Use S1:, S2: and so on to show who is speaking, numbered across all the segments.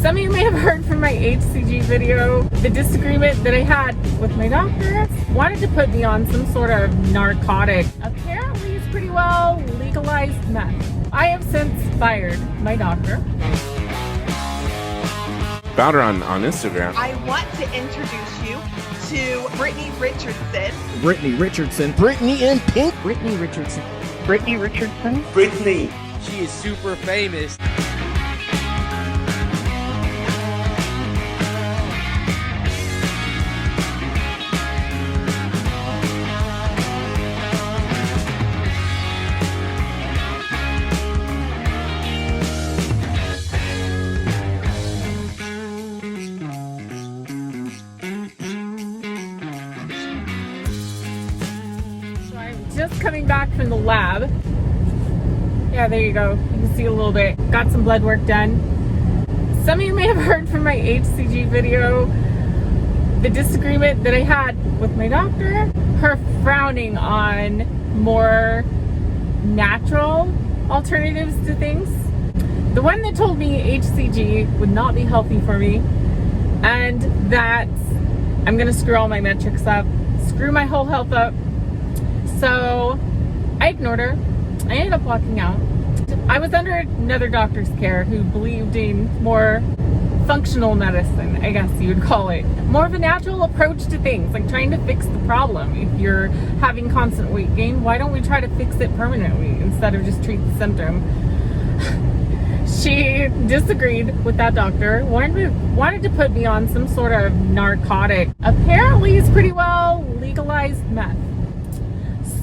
S1: Some of you may have heard from my HCG video the disagreement that I had with my doctor. Wanted to put me on some sort of narcotic. Apparently it's pretty well legalized meth. I have since fired my doctor.
S2: Found her on Instagram.
S3: I want to introduce you to Brittany Richardson.
S4: Brittany Richardson.
S5: Brittany in pink.
S6: Brittany Richardson.
S3: Brittany Richardson.
S5: Brittany.
S7: She is super famous.
S1: Just coming back from the lab. Yeah, there you go. You can see a little bit. Got some blood work done. Some of you may have heard from my HCG video the disagreement that I had with my doctor. Her frowning on more natural alternatives to things. The one that told me HCG would not be healthy for me and that I'm gonna screw all my metrics up, screw my whole health up. So I ignored her. I ended up walking out. I was under another doctor's care who believed in more functional medicine, I guess you would call it. More of a natural approach to things, like trying to fix the problem. If you're having constant weight gain, why don't we try to fix it permanently instead of just treat the symptom? She disagreed with that doctor, wanted to put me on some sort of narcotic. Apparently it's pretty well legalized meth.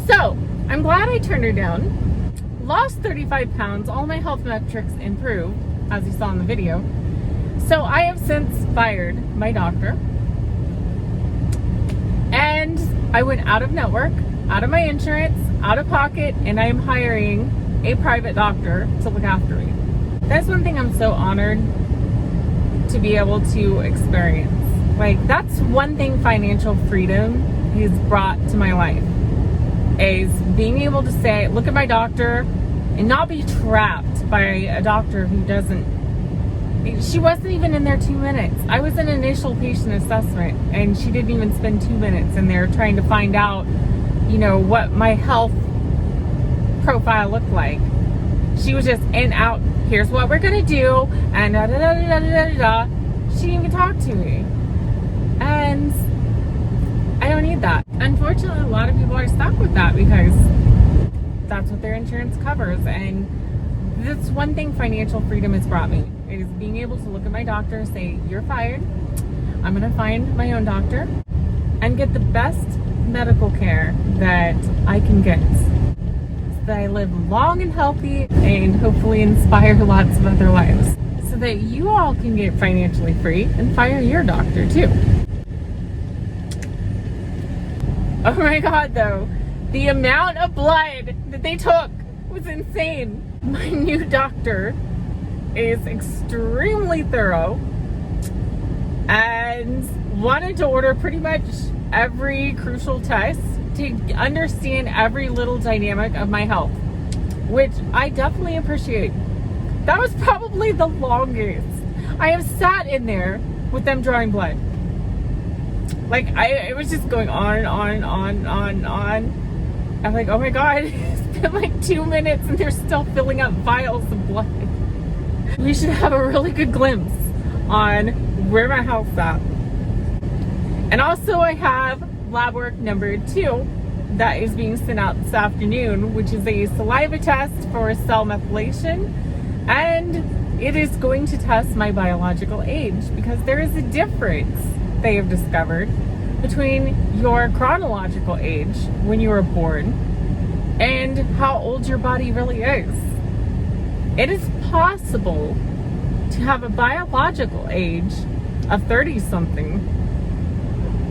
S1: So, I'm glad I turned her down, lost 35 pounds, all my health metrics improved, as you saw in the video. So I have since fired my doctor, and I went out of network, out of my insurance, out of pocket, and I'm hiring a private doctor to look after me. That's one thing I'm so honored to be able to experience. Like, that's one thing financial freedom has brought to my life. Is being able to say, look at my doctor and not be trapped by a doctor who doesn't, she wasn't even in there 2 minutes. I was in initial patient assessment and she didn't even spend 2 minutes in there trying to find out, you know, what my health profile looked like. She was just in, out, here's what we're gonna do, and da da da da da da da. She didn't even talk to me. And I don't need that. Unfortunately, a lot of people are stuck with that because that's what their insurance covers. And that's one thing financial freedom has brought me, is being able to look at my doctor and say, you're fired. I'm gonna find my own doctor and get the best medical care that I can get, so that I live long and healthy and hopefully inspire lots of other lives, so that you all can get financially free and fire your doctor too. Oh my God, though, the amount of blood that they took was insane. My new doctor is extremely thorough and wanted to order pretty much every crucial test to understand every little dynamic of my health, which I definitely appreciate. That was probably the longest I have sat in there with them drawing blood. Like, it was just going on and on and on and on and on. I'm like, oh my God, it's been like 2 minutes and they're still filling up vials of blood. We should have a really good glimpse on where my health's at. And also I have lab work number 2 that is being sent out this afternoon, which is a saliva test for cell methylation. And it is going to test my biological age, because there is a difference they have discovered between your chronological age when you were born and how old your body really is. It is possible to have a biological age of 30 something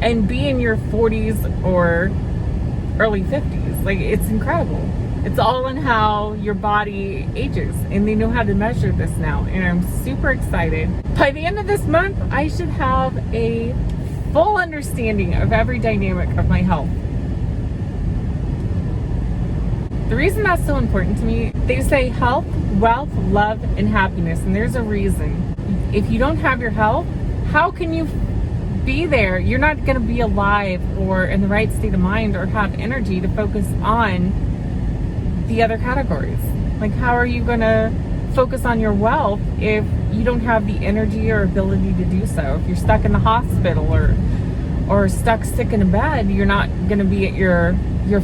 S1: and be in your 40s or early 50s. Like, it's incredible. It's all in how your body ages, and they know how to measure this now, and I'm super excited. By the end of this month, I should have a full understanding of every dynamic of my health. The reason that's so important to me, they say health, wealth, love, and happiness, and there's a reason. if you don't have your health, how can you be there? You're not going to be alive or in the right state of mind or have energy to focus on the other categories. Like, how are you going to focus on your wealth if you don't have the energy or ability to do so? If you're stuck in the hospital or stuck sick in a bed, you're not going to be at your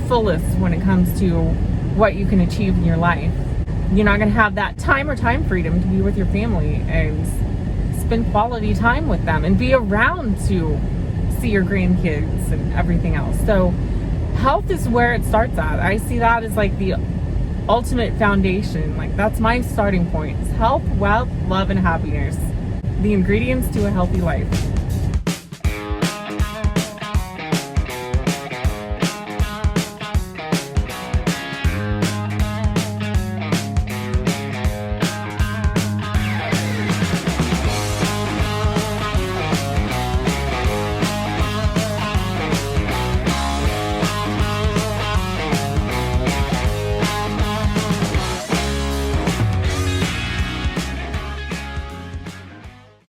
S1: fullest when it comes to what you can achieve in your life. You're not going to have that time or time freedom to be with your family and spend quality time with them and be around to see your grandkids and everything else. So health is where it starts at. I see that as like the ultimate foundation. Like, that's my starting point. Health, wealth, love, and happiness. The ingredients to a healthy life.